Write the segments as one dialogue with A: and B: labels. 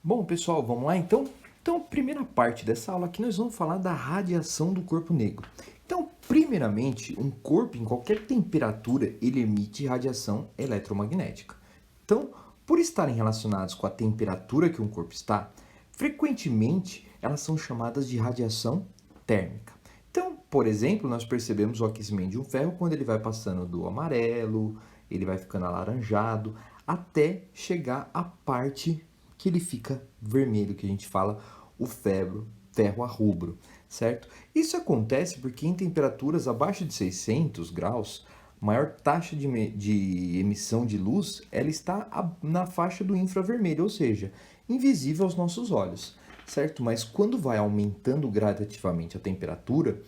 A: Bom, pessoal, vamos lá então? Então, a primeira parte dessa aula aqui nós vamos falar da radiação do corpo negro. Então, primeiramente, um corpo em qualquer temperatura, ele emite radiação eletromagnética. Então, por estarem relacionados com a temperatura que um corpo está, frequentemente elas são chamadas de radiação térmica. Então, por exemplo, nós percebemos o aquecimento de um ferro quando ele vai passando do amarelo, ele vai ficando alaranjado, até chegar à parte que ele fica vermelho, que a gente fala o ferro a rubro, certo? Isso acontece porque em temperaturas abaixo de 600 graus, maior taxa de emissão de luz, ela está na faixa do infravermelho, ou seja, invisível aos nossos olhos, certo? Mas quando vai aumentando gradativamente a temperatura,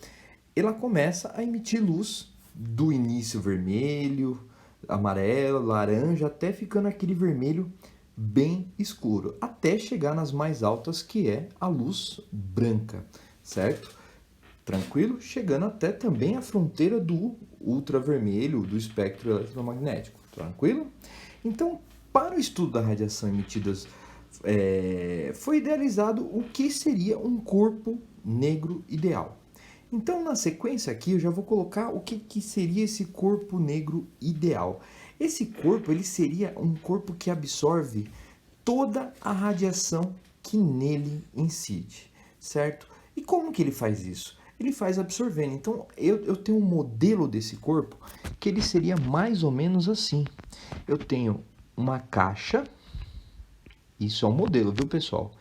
A: ela começa a emitir luz do início vermelho, amarelo, laranja, até ficando aquele vermelho bem escuro, até chegar nas mais altas, que é a luz branca, certo? Tranquilo? Chegando até também a fronteira do ultravermelho, do espectro eletromagnético, tranquilo? Então, para o estudo da radiação emitidas, foi idealizado o que seria um corpo negro ideal. Então, na sequência aqui, eu já vou colocar o que seria esse corpo negro ideal. Esse corpo, ele seria um corpo que absorve toda a radiação que nele incide, certo? E como que ele faz isso? Ele faz absorvendo. Então, eu tenho um modelo desse corpo que ele seria mais ou menos assim. Eu tenho uma caixa, isso é um modelo, viu, pessoal?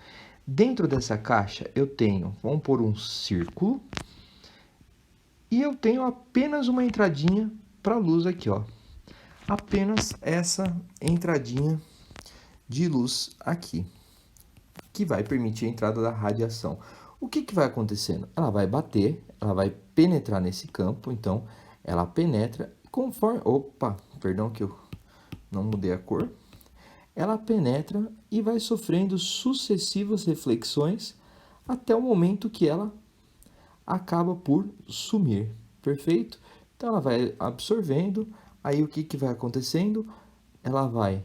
A: Dentro dessa caixa, eu tenho, vamos pôr um círculo, e eu tenho apenas uma entradinha para luz aqui, ó. Apenas essa entradinha de luz aqui, que vai permitir a entrada da radiação. O que vai acontecendo? Ela vai bater, ela vai penetrar nesse campo, então ela penetra conforme... Opa, perdão que eu não mudei a cor. Ela penetra e vai sofrendo sucessivas reflexões até o momento que ela acaba por sumir, perfeito? Então ela vai absorvendo, aí o que vai acontecendo? Ela vai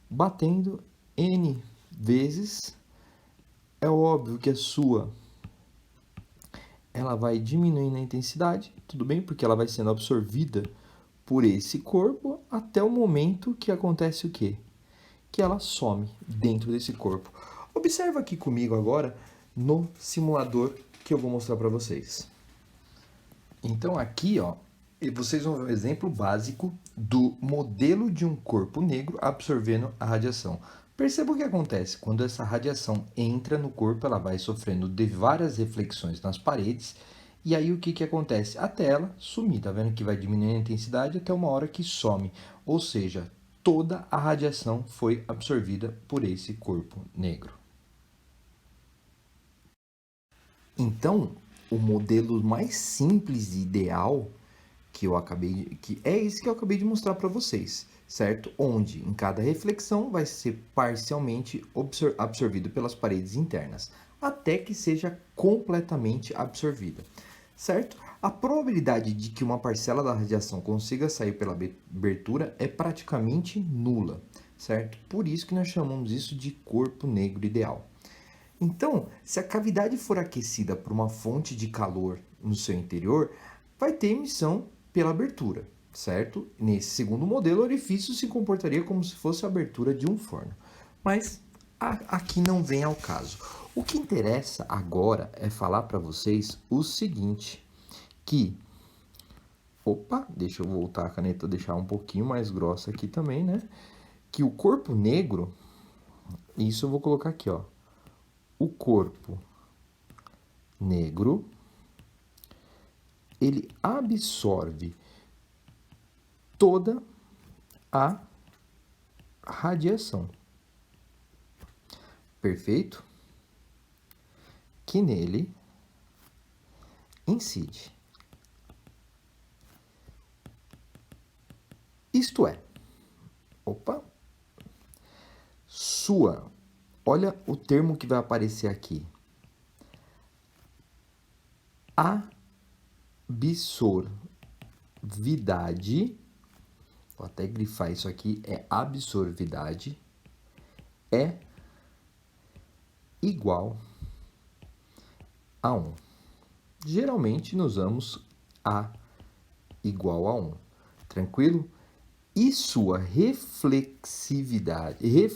A: batendo N vezes, é óbvio que a sua ela vai diminuindo a intensidade, tudo bem? Porque ela vai sendo absorvida por esse corpo até o momento que acontece o quê? Que ela some dentro desse corpo. Observa aqui comigo agora no simulador que eu vou mostrar para vocês. Então aqui, ó, vocês vão ver um exemplo básico do modelo de um corpo negro absorvendo a radiação. Perceba o que acontece. Quando essa radiação entra no corpo, ela vai sofrendo de várias reflexões nas paredes. E aí o que acontece? Até ela sumir. Tá vendo que vai diminuindo a intensidade até uma hora que some. Ou seja, toda a radiação foi absorvida por esse corpo negro. Então, o modelo mais simples e ideal que é esse que eu acabei de mostrar para vocês, certo? Onde em cada reflexão vai ser parcialmente absorvido pelas paredes internas, até que seja completamente absorvida, certo? A probabilidade de que uma parcela da radiação consiga sair pela abertura é praticamente nula, certo? Por isso que nós chamamos isso de corpo negro ideal. Então, se a cavidade for aquecida por uma fonte de calor no seu interior, vai ter emissão pela abertura, certo? Nesse segundo modelo, o orifício se comportaria como se fosse a abertura de um forno. Mas aqui não vem ao caso. O que interessa agora é falar para vocês o seguinte, que... Opa, deixa eu voltar a caneta, deixar um pouquinho mais grossa aqui também, né? Que o corpo negro, isso eu vou colocar aqui, ó. O corpo negro, ele absorve toda a radiação, perfeito? Que nele incide. Isto é, opa, sua, olha o termo que vai aparecer aqui. Absorvidade, vou até grifar isso aqui, é absorvidade, é igual a 1. Geralmente, nós usamos A igual a 1. Tranquilo? E sua refletividade, e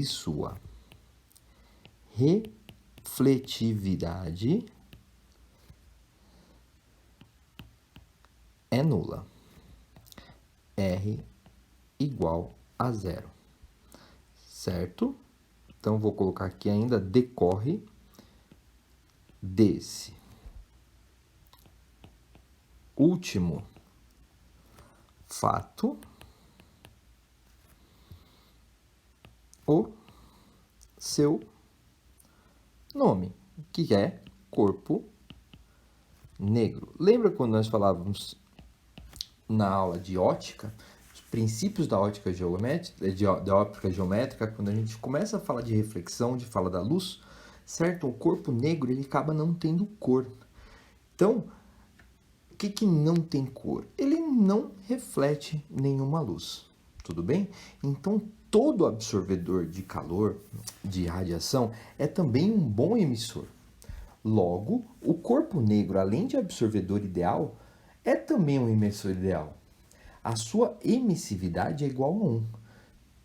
A: sua refletividade é nula. R igual a 0. Certo? Então, vou colocar aqui ainda decorre desse último fato o seu nome, que é corpo negro. Lembra quando nós falávamos na aula de ótica, os princípios da ótica geométrica, da óptica geométrica, quando a gente começa a falar de reflexão, de fala da luz, certo? O corpo negro, ele acaba não tendo cor. Então, o que não tem cor? Ele não reflete nenhuma luz, tudo bem? Então, todo absorvedor de calor, de radiação, é também um bom emissor. Logo, o corpo negro, além de absorvedor ideal, é também um emissor ideal. A sua emissividade é igual a 1.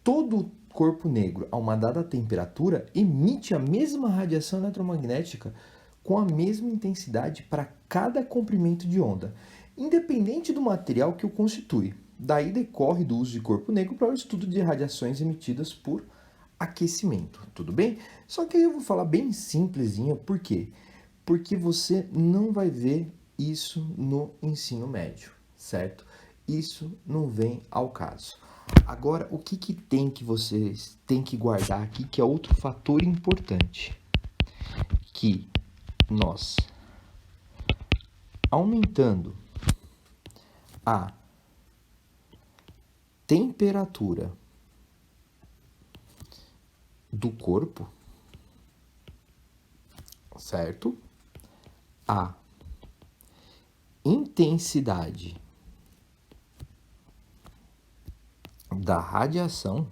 A: Todo corpo negro, a uma dada temperatura, emite a mesma radiação eletromagnética com a mesma intensidade para cada comprimento de onda, independente do material que o constitui. Daí decorre do uso de corpo negro para o estudo de radiações emitidas por aquecimento, tudo bem? Só que aí eu vou falar bem simplesinho, por quê? Porque você não vai ver isso no ensino médio, certo? Isso não vem ao caso. Agora, o que tem que vocês têm que guardar aqui, que é outro fator importante, que nós, aumentando a temperatura do corpo, certo? A intensidade da radiação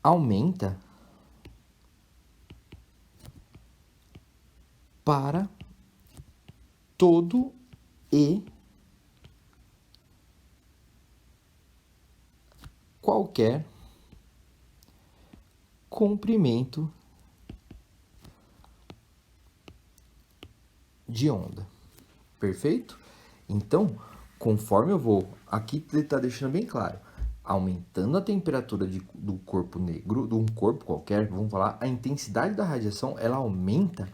A: aumenta para todo e qualquer comprimento de onda. Perfeito? Então, conforme eu vou, aqui ele está deixando bem claro, aumentando a temperatura do corpo negro, de um corpo qualquer, vamos falar, a intensidade da radiação, ela aumenta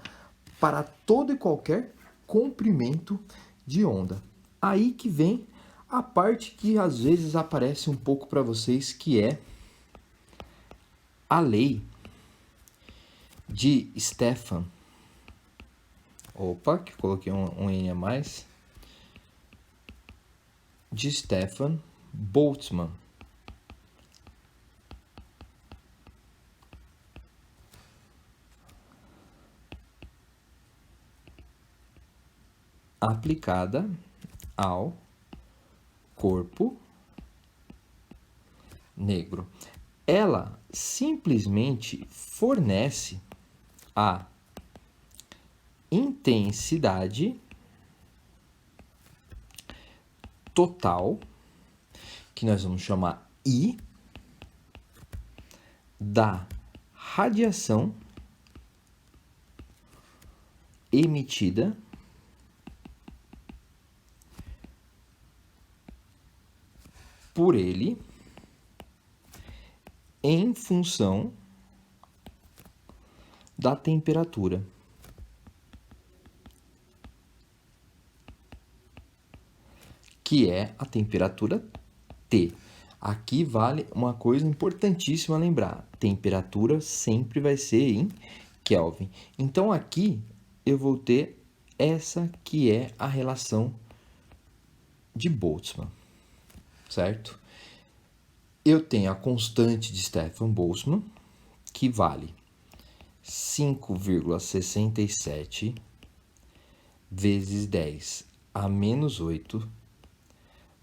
A: para todo e qualquer comprimento de onda. Aí que vem a parte que às vezes aparece um pouco para vocês, que é a lei de Stefan. Opa, que coloquei um N a mais. De Stefan Boltzmann. Aplicada ao corpo negro. Ela simplesmente fornece a intensidade total, que nós vamos chamar I, da radiação emitida por ele em função da temperatura. Que é a temperatura T. Aqui vale uma coisa importantíssima a lembrar. Temperatura sempre vai ser em Kelvin. Então, aqui eu vou ter essa que é a relação de Boltzmann, certo? Eu tenho a constante de Stefan Boltzmann, que vale 5,67 vezes 10 a menos 8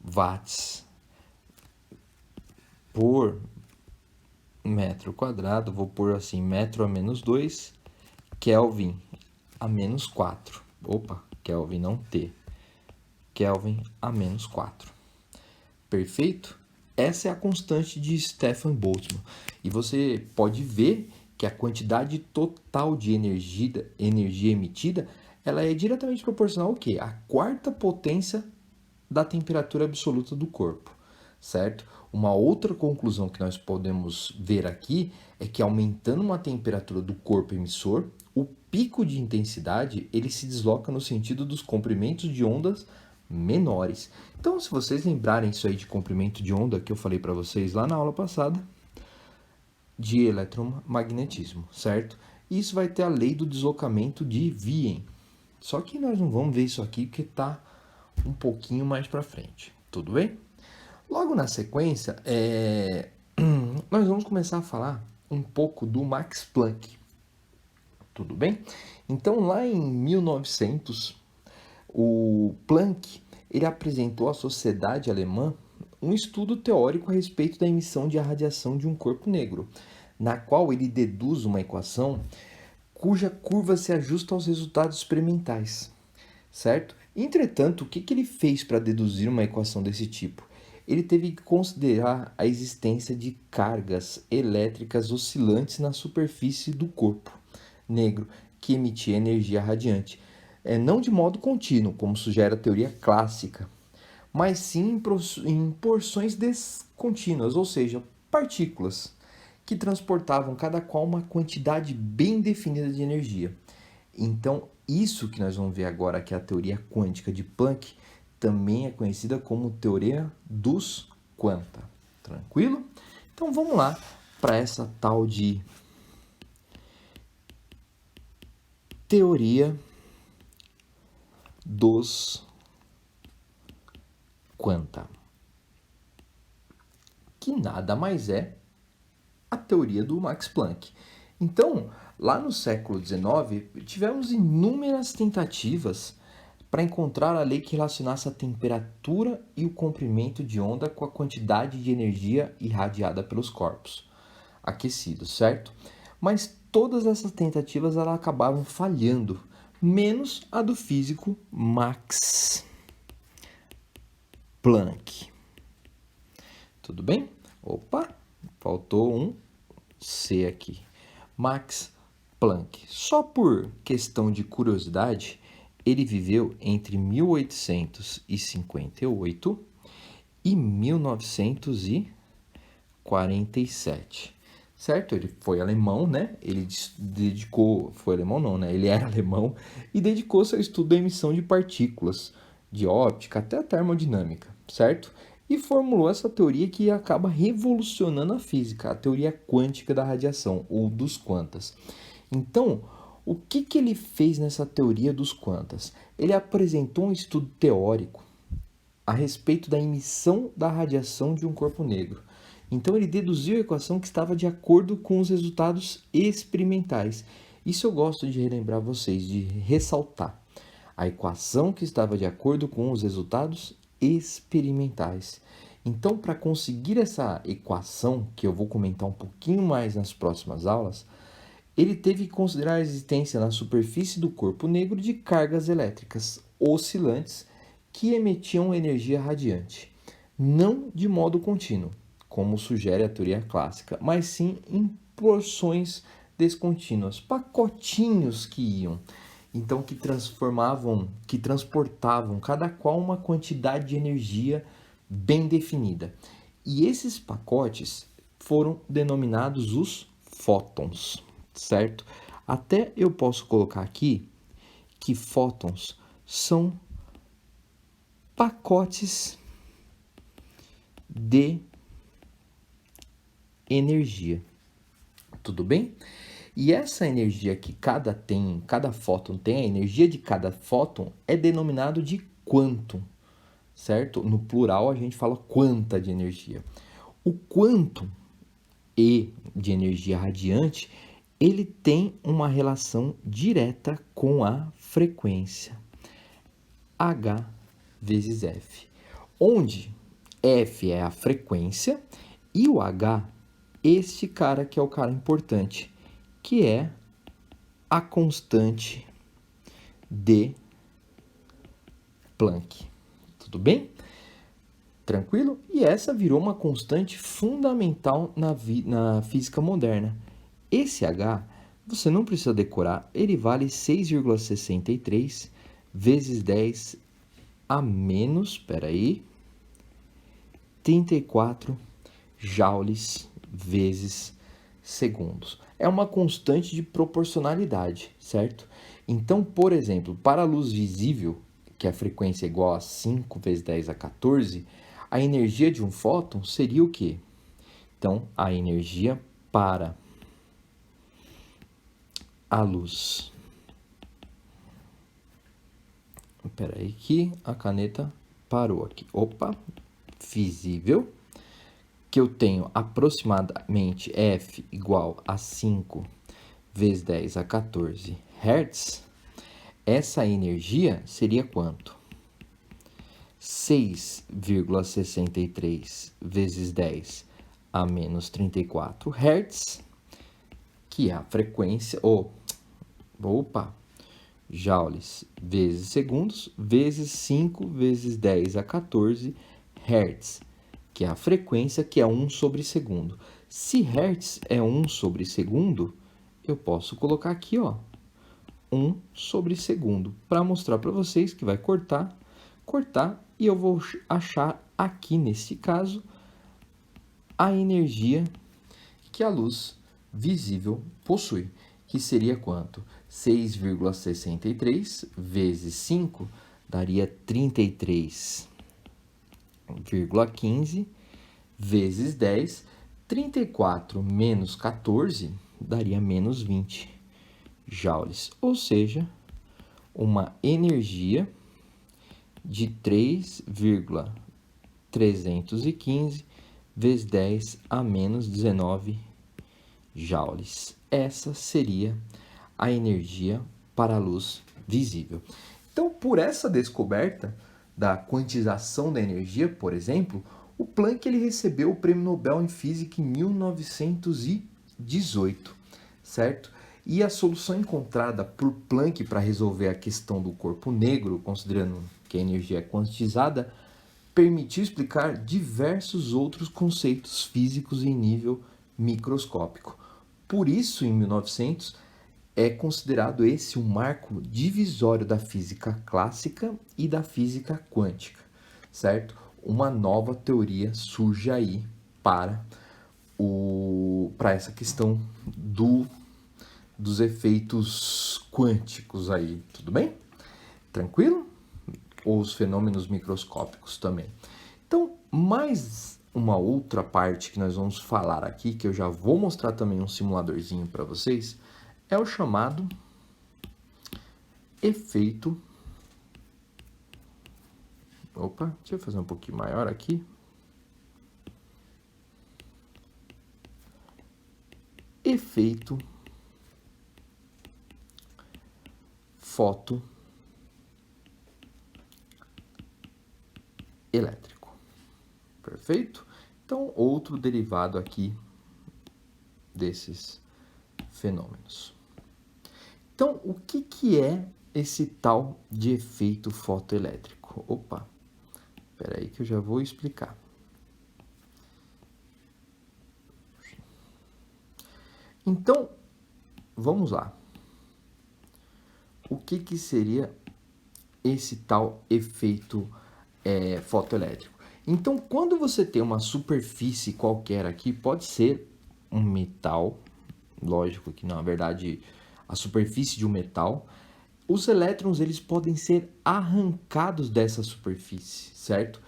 A: watts por metro quadrado, vou pôr assim, metro a menos 2, Kelvin a menos 4. Opa, Kelvin não T. Kelvin a menos 4. Perfeito? Essa é a constante de Stefan Boltzmann. E você pode ver que a quantidade total de energia emitida, ela é diretamente proporcional ao quê? À quarta potência da temperatura absoluta do corpo, certo? Uma outra conclusão que nós podemos ver aqui é que aumentando uma temperatura do corpo emissor, o pico de intensidade ele se desloca no sentido dos comprimentos de ondas menores. Então, se vocês lembrarem isso aí de comprimento de onda que eu falei para vocês lá na aula passada, de eletromagnetismo, certo? Isso vai ter a lei do deslocamento de Wien. Só que nós não vamos ver isso aqui porque está um pouquinho mais para frente, tudo bem? Logo na sequência, nós vamos começar a falar um pouco do Max Planck, tudo bem? Então, lá em 1900, o Planck ele apresentou à sociedade alemã um estudo teórico a respeito da emissão de radiação de um corpo negro, na qual ele deduz uma equação cuja curva se ajusta aos resultados experimentais, certo? Entretanto, o que ele fez para deduzir uma equação desse tipo? Ele teve que considerar a existência de cargas elétricas oscilantes na superfície do corpo negro que emitia energia radiante, não de modo contínuo, como sugere a teoria clássica, mas sim em porções descontínuas, ou seja, partículas que transportavam cada qual uma quantidade bem definida de energia. Então, isso que nós vamos ver agora, que é a teoria quântica de Planck, também é conhecida como teoria dos quanta. Tranquilo? Então, vamos lá para essa tal de teoria dos quanta, que nada mais é a teoria do Max Planck. Então, lá no século XIX, tivemos inúmeras tentativas para encontrar a lei que relacionasse a temperatura e o comprimento de onda com a quantidade de energia irradiada pelos corpos aquecidos, certo? Mas todas essas tentativas elas acabavam falhando, menos a do físico Max Planck. Tudo bem? Opa, faltou um C aqui. Max Planck. Só por questão de curiosidade, ele viveu entre 1858 e 1947, certo? Ele foi alemão, né? Foi alemão não, né? Ele era alemão e dedicou-se ao estudo da emissão de partículas, de óptica até a termodinâmica, certo? E formulou essa teoria que acaba revolucionando a física, a teoria quântica da radiação, ou dos quantas. Então, o que ele fez nessa teoria dos quantas? Ele apresentou um estudo teórico a respeito da emissão da radiação de um corpo negro. Então, ele deduziu a equação que estava de acordo com os resultados experimentais. Isso eu gosto de relembrar vocês, de ressaltar. A equação que estava de acordo com os resultados experimentais. Então, para conseguir essa equação, que eu vou comentar um pouquinho mais nas próximas aulas, ele teve que considerar a existência na superfície do corpo negro de cargas elétricas oscilantes que emitiam energia radiante, não de modo contínuo, como sugere a teoria clássica, mas sim em porções descontínuas, pacotinhos que iam. Então, que transportavam cada qual uma quantidade de energia bem definida. E esses pacotes foram denominados os fótons, certo? Até eu posso colocar aqui que fótons são pacotes de energia. Tudo bem? E essa energia que cada fóton tem, a energia de cada fóton é denominado de quantum, certo? No plural a gente fala quanta de energia. O quantum E de energia radiante, ele tem uma relação direta com a frequência H vezes F, onde F é a frequência E o H, este cara que é o cara importante, que é a constante de Planck. Tudo bem? Tranquilo? E essa virou uma constante fundamental na física moderna. Esse H, você não precisa decorar, ele vale 6,63 vezes 10 a menos, peraí, 34 joules vezes segundos. É uma constante de proporcionalidade, certo? Então, por exemplo, para a luz visível, que a frequência é igual a 5 vezes 10 a 14, a energia de um fóton seria o quê? Então, a energia para a luz. Espera aí que a caneta parou aqui. Opa, visível, que eu tenho aproximadamente F igual a 5 vezes 10 a 14 Hz, essa energia seria quanto? 6,63 vezes 10 a menos 34 Hz, que é a frequência, joules vezes segundos, vezes 5 vezes 10 a 14 Hz, que é a frequência, que é 1 sobre segundo. Se Hz é 1 sobre segundo, eu posso colocar aqui, 1 sobre segundo, para mostrar para vocês que vai cortar, e eu vou achar aqui, nesse caso, a energia que a luz visível possui, que seria quanto? 6,63 vezes 5 daria 33,15 vezes 10. 34 menos 14 daria menos 20 joules, ou seja, uma energia de 3,315 vezes 10 a menos 19 joules. Essa seria a energia para a luz visível. Então, por essa descoberta da quantização da energia, por exemplo, o Planck ele recebeu o Prêmio Nobel em Física em 1918, certo? E a solução encontrada por Planck para resolver a questão do corpo negro, considerando que a energia é quantizada, permitiu explicar diversos outros conceitos físicos em nível microscópico. Por isso, em 1900, é considerado esse um marco divisório da física clássica e da física quântica, certo? Uma nova teoria surge aí para essa questão dos efeitos quânticos aí, tudo bem? Tranquilo? Ou os fenômenos microscópicos também. Então, mais uma outra parte que nós vamos falar aqui, que eu já vou mostrar também um simuladorzinho para vocês, é o chamado efeito... Opa, deixa eu fazer um pouquinho maior aqui. Efeito fotoelétrico. Perfeito? Então, outro derivado aqui desses fenômenos. Então, o que é esse tal de efeito fotoelétrico? Opa, espera aí que eu já vou explicar. Então, vamos lá. O que seria esse tal efeito fotoelétrico? Então, quando você tem uma superfície qualquer aqui, pode ser um metal, lógico que na verdade a superfície de um metal, os elétrons eles podem ser arrancados dessa superfície, certo?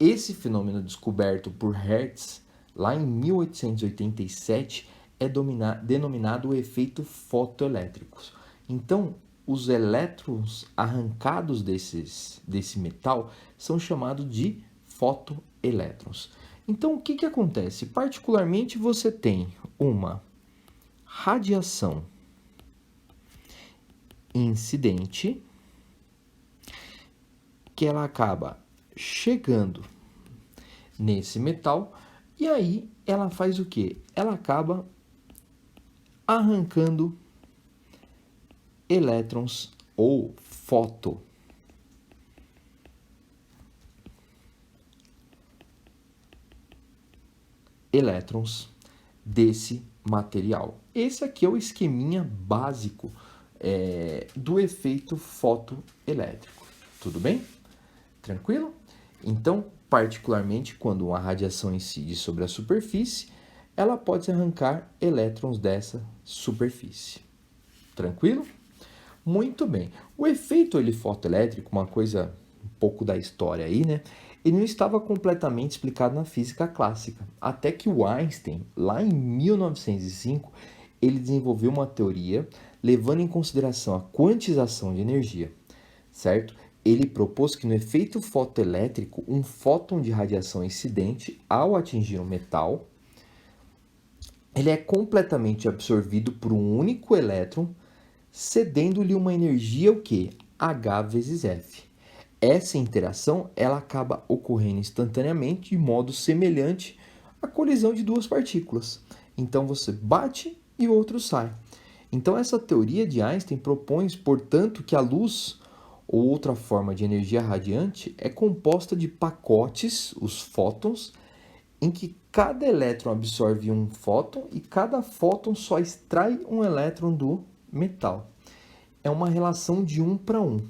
A: Esse fenômeno descoberto por Hertz lá em 1887 é denominado o efeito fotoelétrico. Então, os elétrons arrancados desse metal são chamados de fotoelétrons. Então, o que acontece? Particularmente, você tem uma radiação incidente que ela acaba chegando nesse metal E aí ela faz o quê? Ela acaba arrancando elétrons ou fotoelétrons desse material. Esse aqui é o esqueminha básico do efeito fotoelétrico. Tudo bem? Tranquilo? Então, particularmente quando uma radiação incide sobre a superfície, ela pode arrancar elétrons dessa superfície. Tranquilo? Muito bem. O efeito fotoelétrico, uma coisa um pouco da história aí, né? Ele não estava completamente explicado na física clássica, até que o Einstein, lá em 1905, ele desenvolveu uma teoria levando em consideração a quantização de energia, certo? Ele propôs que no efeito fotoelétrico, um fóton de radiação incidente, ao atingir um metal, ele é completamente absorvido por um único elétron, cedendo-lhe uma energia o quê? H vezes F. Essa interação ela acaba ocorrendo instantaneamente de modo semelhante à colisão de duas partículas. Então você bate e o outro sai. Então essa teoria de Einstein propõe, portanto, que a luz ou outra forma de energia radiante é composta de pacotes, os fótons, em que cada elétron absorve um fóton e cada fóton só extrai um elétron do metal. É uma relação de 1 para 1.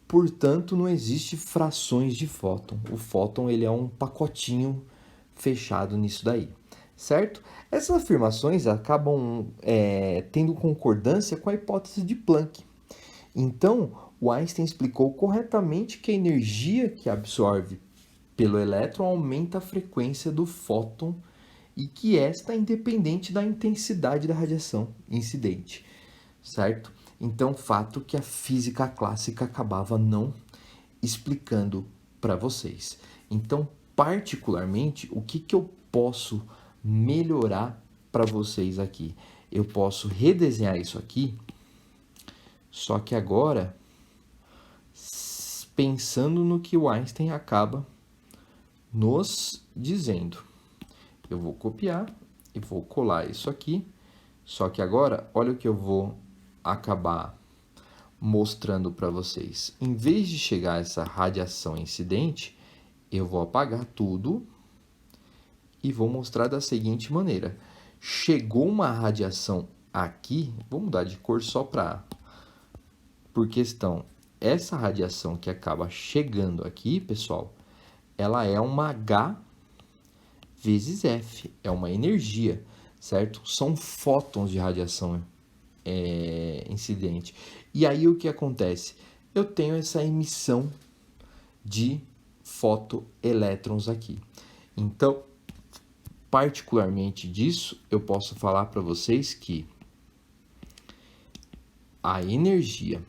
A: Portanto, não existe frações de fóton. O fóton ele é um pacotinho fechado nisso daí, certo? Essas afirmações acabam tendo concordância com a hipótese de Planck. Então, o Einstein explicou corretamente que a energia que absorve pelo elétron aumenta a frequência do fóton e que esta é independente da intensidade da radiação incidente, certo? Então, fato que a física clássica acabava não explicando para vocês. Então, particularmente, o que eu posso melhorar para vocês aqui? Eu posso redesenhar isso aqui, só que agora pensando no que o Einstein acaba nos dizendo. Eu vou copiar e vou colar isso aqui, só que agora, olha o que eu vou acabar mostrando para vocês. Em vez de chegar essa radiação incidente, eu vou apagar tudo e vou mostrar da seguinte maneira. Chegou uma radiação aqui, vou mudar de cor só por questão. Essa radiação que acaba chegando aqui, pessoal, ela é uma H vezes F, é uma energia, certo? São fótons de radiação incidente. E aí o que acontece? Eu tenho essa emissão de fotoelétrons aqui. Então, particularmente disso, eu posso falar para vocês que a energia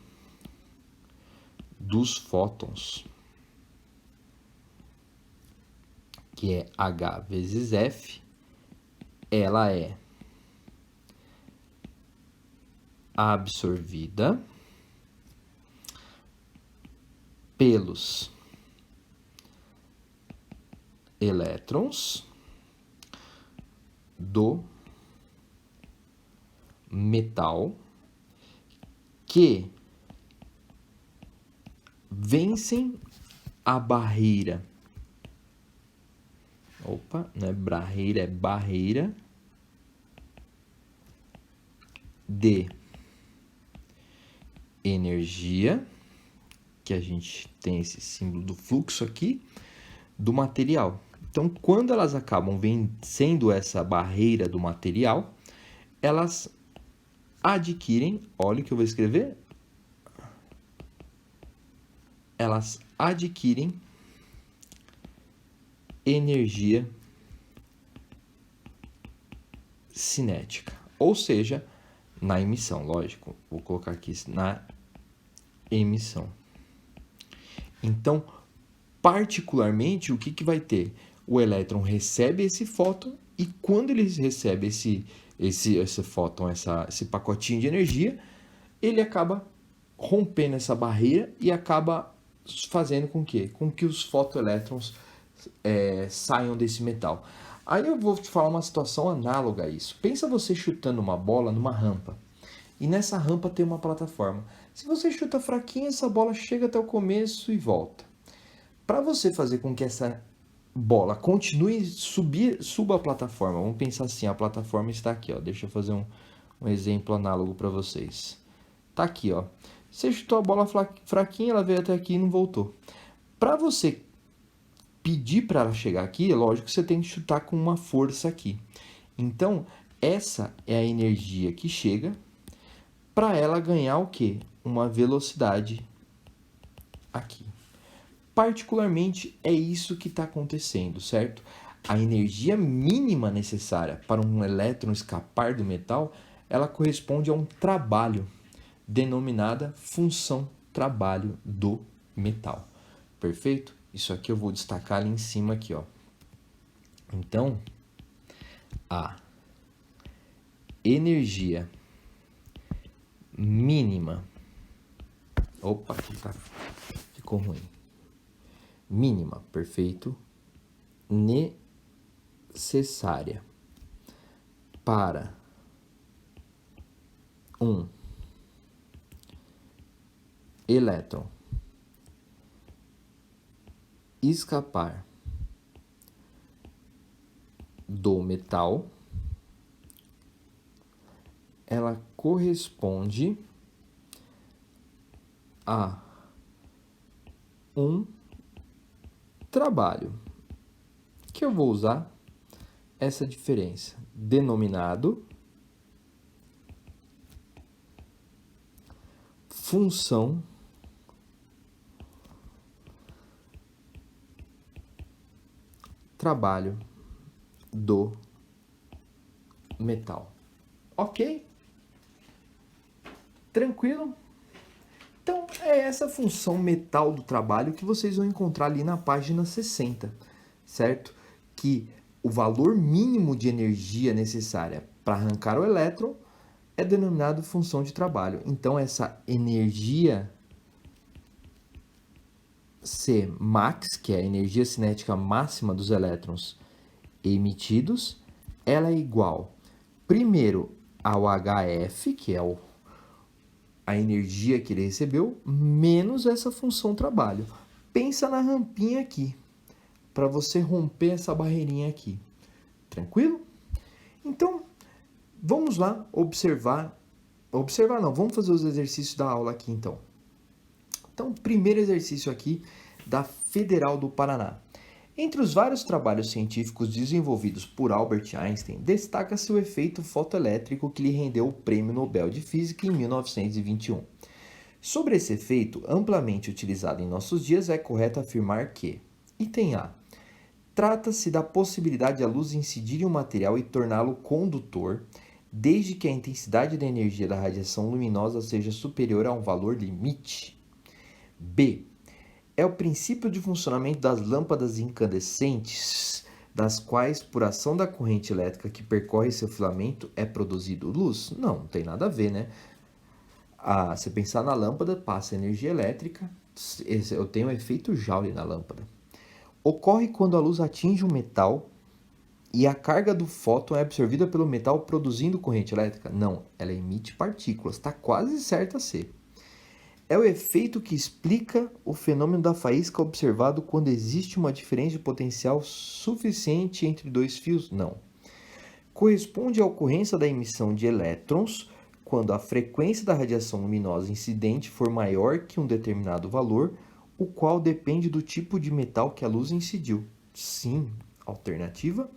A: dos fótons, que é H vezes F, ela é absorvida pelos elétrons do metal que vencem a barreira. Opa, não é barreira, é barreira de energia, que a gente tem esse símbolo do fluxo aqui, do material. Então, quando elas acabam vencendo essa barreira do material, elas adquirem, olha o que eu vou escrever, elas adquirem energia cinética, ou seja, na emissão, lógico, vou colocar aqui na emissão. Então, particularmente, o que vai ter? O elétron recebe esse fóton e quando ele recebe esse fóton, esse pacotinho de energia, ele acaba rompendo essa barreira e acaba fazendo com que os fotoelétrons saiam desse metal. Aí eu vou te falar uma situação análoga a isso. Pensa você chutando uma bola numa rampa. E nessa rampa tem uma plataforma. Se você chuta fraquinho, essa bola chega até o começo e volta. Para você fazer com que essa bola continue suba a plataforma. Vamos pensar assim, a plataforma está aqui, ó. Deixa eu fazer um exemplo análogo para vocês. Tá aqui, ó. Você chutou a bola fraquinha, ela veio até aqui e não voltou. Para você pedir para ela chegar aqui, é lógico que você tem que chutar com uma força aqui. Então, essa é a energia que chega para ela ganhar o quê? Uma velocidade aqui. Particularmente, é isso que está acontecendo, certo? A energia mínima necessária para um elétron escapar do metal, ela corresponde a um trabalho, denominada função trabalho do metal. Perfeito? Isso aqui eu vou destacar ali em cima aqui, ó. Então, a energia mínima. Opa, aqui tá. Ficou ruim. Mínima, perfeito. Necessária para um elétron escapar do metal, ela corresponde a um trabalho, que eu vou usar essa diferença, denominado função trabalho do metal. Ok? Tranquilo? Então, é essa função metal do trabalho que vocês vão encontrar ali na página 60, certo? Que o valor mínimo de energia necessária para arrancar o elétron é denominado função de trabalho. Então, essa energia C max, que é a energia cinética máxima dos elétrons emitidos, ela é igual, primeiro, ao HF, que é a energia que ele recebeu, menos essa função trabalho. Pensa na rampinha aqui, para você romper essa barreirinha aqui. Tranquilo? Então, vamos lá observar. Observar não, vamos fazer os exercícios da aula aqui então. Então, primeiro exercício aqui da Federal do Paraná. Entre os vários trabalhos científicos desenvolvidos por Albert Einstein, destaca-se o efeito fotoelétrico que lhe rendeu o Prêmio Nobel de Física em 1921. Sobre esse efeito, amplamente utilizado em nossos dias, é correto afirmar que: item A. Trata-se da possibilidade de a luz incidir em um material e torná-lo condutor, desde que a intensidade da energia da radiação luminosa seja superior a um valor limite. B. É o princípio de funcionamento das lâmpadas incandescentes, das quais, por ação da corrente elétrica que percorre seu filamento, é produzido luz? Não, não tem nada a ver, né? Se pensar na lâmpada, passa energia elétrica, eu tenho um efeito Joule na lâmpada. Ocorre quando a luz atinge um metal e a carga do fóton é absorvida pelo metal produzindo corrente elétrica? Não, ela emite partículas, está quase certa a ser. É o efeito que explica o fenômeno da faísca observado quando existe uma diferença de potencial suficiente entre dois fios? Não. Corresponde à ocorrência da emissão de elétrons quando a frequência da radiação luminosa incidente for maior que um determinado valor, o qual depende do tipo de metal que a luz incidiu. Sim, alternativa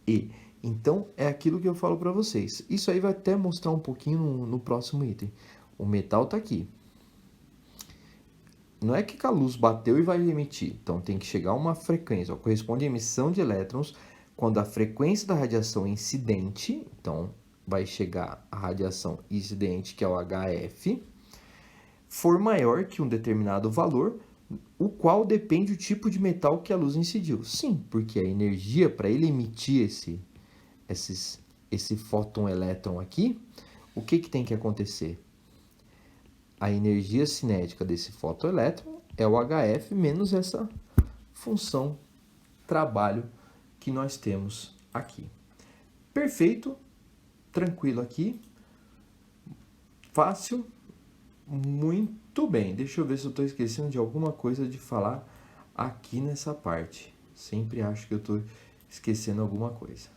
A: E. Então, é aquilo que eu falo para vocês. Isso aí vai até mostrar um pouquinho no próximo item. O metal está aqui. Não é que a luz bateu e vai emitir. Então, tem que chegar a uma frequência. Corresponde à emissão de elétrons quando a frequência da radiação incidente, então, vai chegar a radiação incidente, que é o HF, for maior que um determinado valor, o qual depende do tipo de metal que a luz incidiu. Sim, porque a energia, para ele emitir esse fóton-elétron aqui, o que tem que acontecer? A energia cinética desse fotoelétron é o HF menos essa função trabalho que nós temos aqui. Perfeito, tranquilo aqui, fácil, muito bem. Deixa eu ver se eu estou esquecendo de alguma coisa de falar aqui nessa parte. Sempre acho que eu estou esquecendo alguma coisa.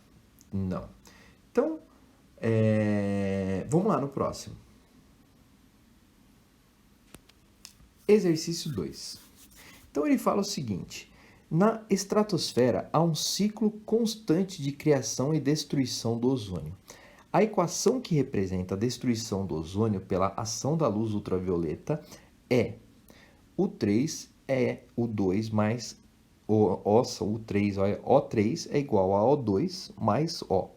A: Não. Então, vamos lá no próximo. Exercício 2. Então ele fala o seguinte: na estratosfera há um ciclo constante de criação e destruição do ozônio. A equação que representa a destruição do ozônio pela ação da luz ultravioleta é O3 é O2 mais O3 é igual a O2 mais O.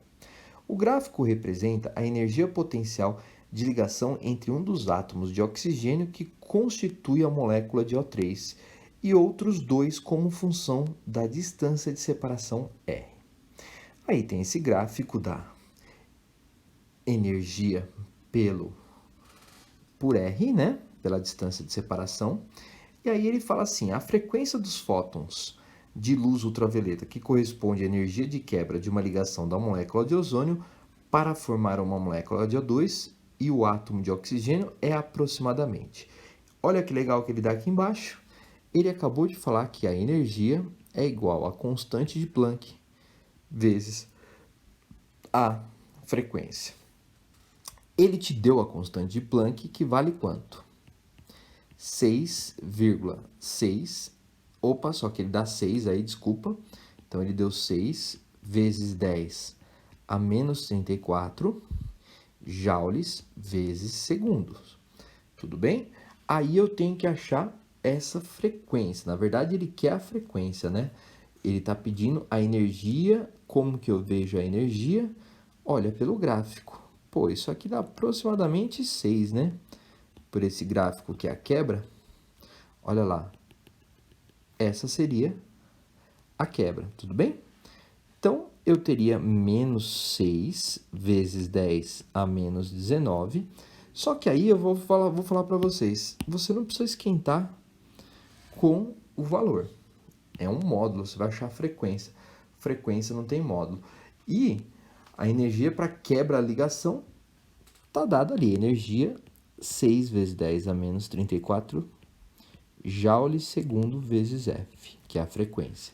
A: O gráfico representa a energia potencial de ligação entre um dos átomos de oxigênio que constitui a molécula de O3 e outros dois como função da distância de separação R. Aí tem esse gráfico da energia por R, né? Pela distância de separação. E aí ele fala assim, a frequência dos fótons de luz ultravioleta, que corresponde à energia de quebra de uma ligação da molécula de ozônio para formar uma molécula de O2 e o átomo de oxigênio, é aproximadamente. Olha que legal que ele dá aqui embaixo. Ele acabou de falar que a energia é igual a constante de Planck vezes a frequência. Ele te deu a constante de Planck, que vale quanto? 6,6. Opa, só que ele dá 6 aí, desculpa. Então, ele deu 6 vezes 10 a menos 34 joules vezes segundos. Tudo bem? Aí eu tenho que achar essa frequência. Na verdade, ele quer a frequência, né? Ele está pedindo a energia. Como que eu vejo a energia? Olha, pelo gráfico. Pô, isso aqui dá aproximadamente 6, né? Por esse gráfico que é a quebra. Olha lá. Essa seria a quebra, tudo bem? Então, eu teria menos 6 vezes 10 a menos 19. Só que aí eu vou falar para vocês. Você não precisa esquentar com o valor. É um módulo, você vai achar a frequência. Frequência não tem módulo. E a energia para quebra a ligação está dada ali. Energia 6 vezes 10 a menos 34 joule segundo vezes F, que é a frequência.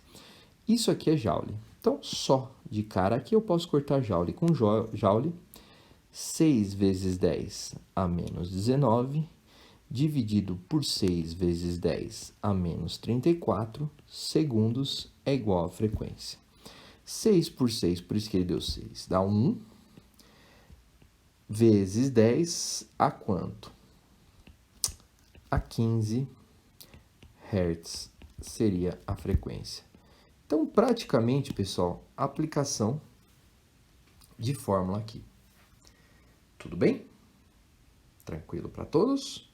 A: Isso aqui é joule. Então, só de cara aqui eu posso cortar joule com joule. 6 vezes 10 a menos 19, dividido por 6 vezes 10 a menos 34 segundos é igual a frequência. 6 por 6, por isso que ele deu 6, dá 1, vezes 10 a quanto? A 15 Hz seria a frequência. Então, praticamente, pessoal, aplicação de fórmula aqui. Tudo bem? Tranquilo para todos?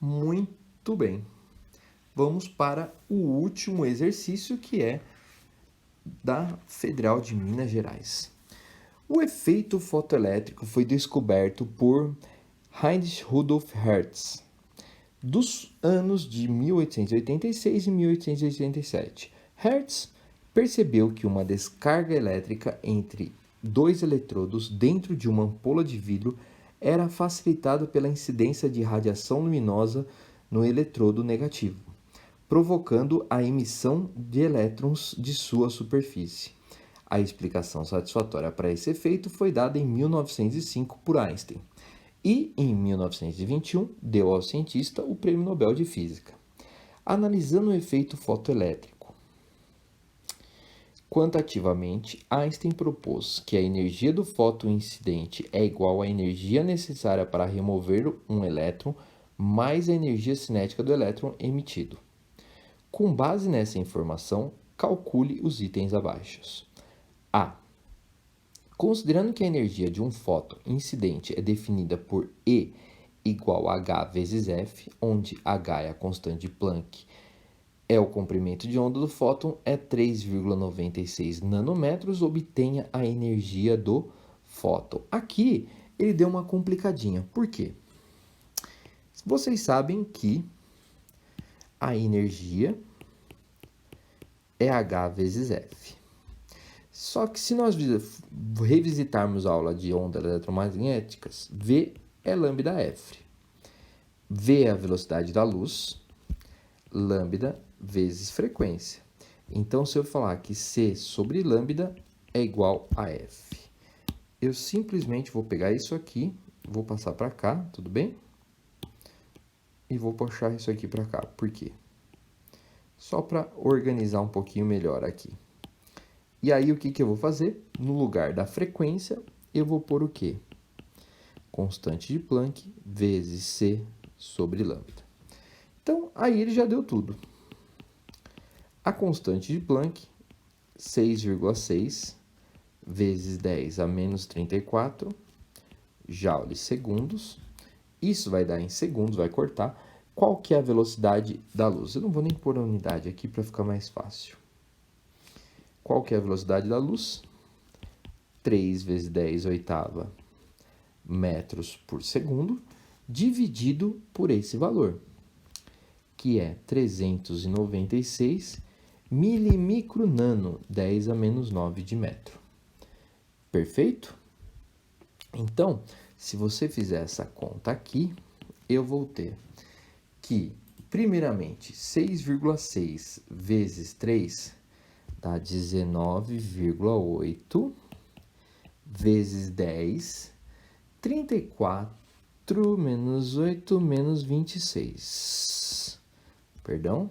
A: Muito bem. Vamos para o último exercício, que é da Federal de Minas Gerais. O efeito fotoelétrico foi descoberto por Heinrich Rudolf Hertz dos anos de 1886 e 1887. Hertz percebeu que uma descarga elétrica entre dois eletrodos dentro de uma ampola de vidro era facilitada pela incidência de radiação luminosa no eletrodo negativo, provocando a emissão de elétrons de sua superfície. A explicação satisfatória para esse efeito foi dada em 1905 por Einstein e, em 1921, deu ao cientista o Prêmio Nobel de Física. Analisando o efeito fotoelétrico quantitativamente, Einstein propôs que a energia do fóton incidente é igual à energia necessária para remover um elétron mais a energia cinética do elétron emitido. Com base nessa informação, calcule os itens abaixo. A. Considerando que a energia de um fóton incidente é definida por E igual a H vezes F, onde H é a constante de Planck, é o comprimento de onda do fóton, é 3,96 nanômetros, obtenha a energia do fóton. Aqui ele deu uma complicadinha. Por quê? Vocês sabem que a energia é H vezes F. Só que se nós revisitarmos a aula de ondas eletromagnéticas, V é lambda F. V é a velocidade da luz, lambda vezes frequência. Então, se eu falar que C sobre lambda é igual a F, eu simplesmente vou pegar isso aqui, vou passar para cá, tudo bem? E vou puxar isso aqui para cá. Por quê? Só para organizar um pouquinho melhor aqui. E aí, o que eu vou fazer? No lugar da frequência, eu vou pôr o quê? Constante de Planck vezes C sobre lambda. Então, aí ele já deu tudo. A constante de Planck, 6,6 vezes 10 a menos 34 joules segundos. Isso vai dar em segundos, vai cortar. Qual que é a velocidade da luz? Eu não vou nem pôr a unidade aqui para ficar mais fácil. Qual que é a velocidade da luz? 3 vezes 10 oitava metros por segundo, dividido por esse valor, que é 396 milimicro nano, 10 a menos 9 de metro. Perfeito? Então, se você fizer essa conta aqui, eu vou ter que, primeiramente, 6,6 vezes 3 dá 19,8 vezes 10, 34 menos 8 menos 26. Perdão.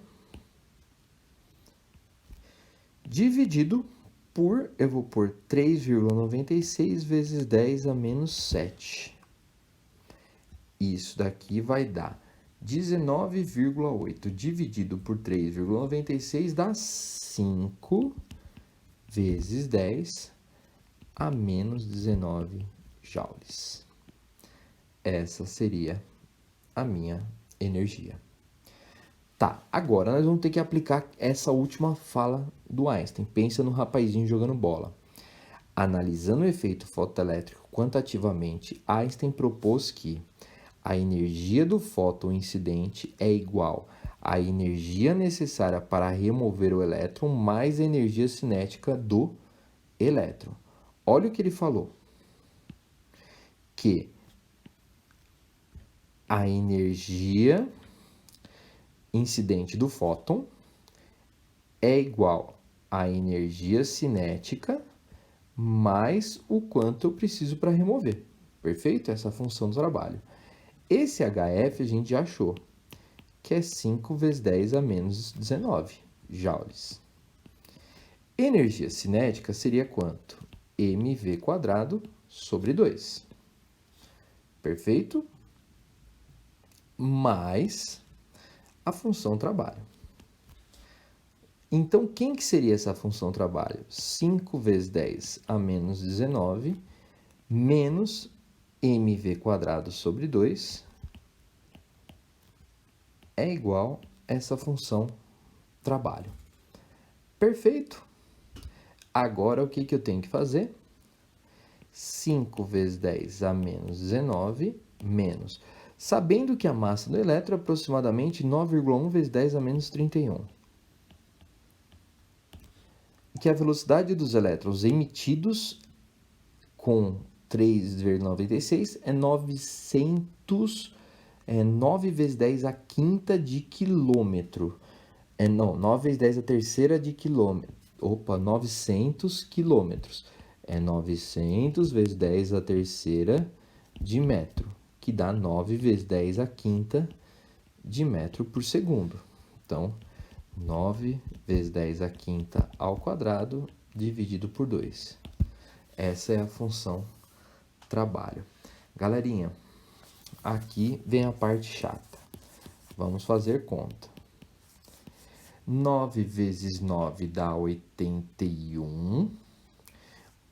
A: Dividido por, eu vou pôr 3,96 vezes 10 a menos 7. Isso daqui vai dar 19,8 dividido por 3,96 dá 5 vezes 10 a menos 19 joules. Essa seria a minha energia. Tá, agora nós vamos ter que aplicar essa última fala do Einstein. Pensa no rapazinho jogando bola. Analisando o efeito fotoelétrico quantitativamente, Einstein propôs que a energia do fóton incidente é igual à energia necessária para remover o elétron mais a energia cinética do elétron. Olha o que ele falou. Que a energia incidente do fóton é igual à energia cinética mais o quanto eu preciso para remover. Perfeito? Essa é a função do trabalho. Esse HF a gente já achou, que é 5 vezes 10 a menos 19 joules. Energia cinética seria quanto? mv quadrado sobre 2. Perfeito? Mais a função trabalho. Então, quem que seria essa função trabalho? 5 vezes 10 a menos 19 menos mv quadrado sobre 2 é igual a essa função trabalho. Perfeito? Agora, o que eu tenho que fazer? 5 vezes 10 a menos 19 menos. Sabendo que a massa do elétron é aproximadamente 9,1 vezes 10 a menos 31. Que a velocidade dos elétrons emitidos com 3,96 é 9 vezes 10 a quinta de quilômetro. 9 vezes 10 a terceira de quilômetro. 900 quilômetros. É 900 vezes 10 a terceira de metro, que dá 9 vezes 10 a quinta de metro por segundo. Então, 9 vezes 10 a quinta ao quadrado dividido por 2. Essa é a função trabalho. Galerinha, aqui vem a parte chata. Vamos fazer conta. 9 vezes 9 dá 81.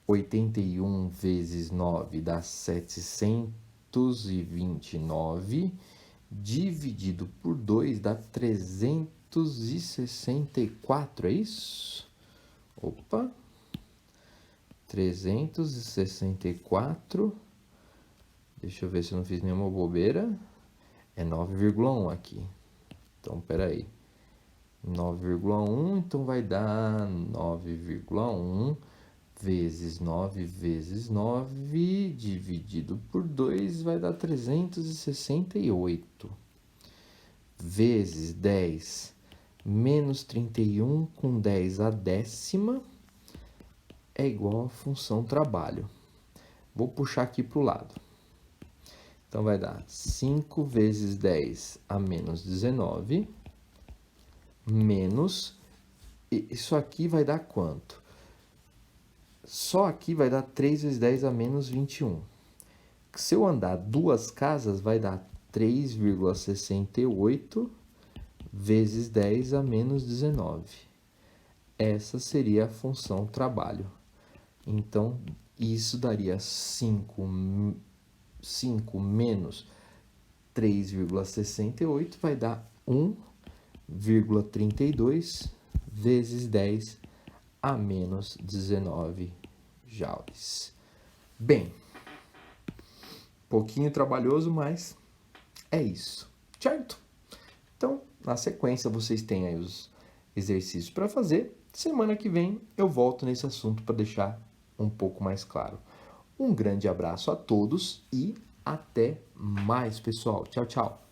A: 81 vezes 9 dá 729. Dividido por 2 dá 364, é isso? 364. Deixa eu ver se eu não fiz nenhuma bobeira. É 9,1 aqui. Então, peraí. 9,1, então vai dar 9,1 vezes 9 vezes 9 dividido por 2 vai dar 368. Vezes 10 menos 31 com 10 a décima é igual a função trabalho. Vou puxar aqui para o lado. Então, vai dar 5 vezes 10 a menos 19, menos... Isso aqui vai dar quanto? Só aqui vai dar 3 vezes 10 a menos 21. Se eu andar duas casas, vai dar 3,68 vezes 10 a menos 19. Essa seria a função trabalho. Então, isso daria 5 menos 3,68 vai dar 1,32 vezes 10 a menos 19 joules. Bem, pouquinho trabalhoso, mas é isso, certo? Então, na sequência, vocês têm aí os exercícios para fazer. Semana que vem eu volto nesse assunto para deixar um pouco mais claro. Um grande abraço a todos e até mais, pessoal. Tchau, tchau.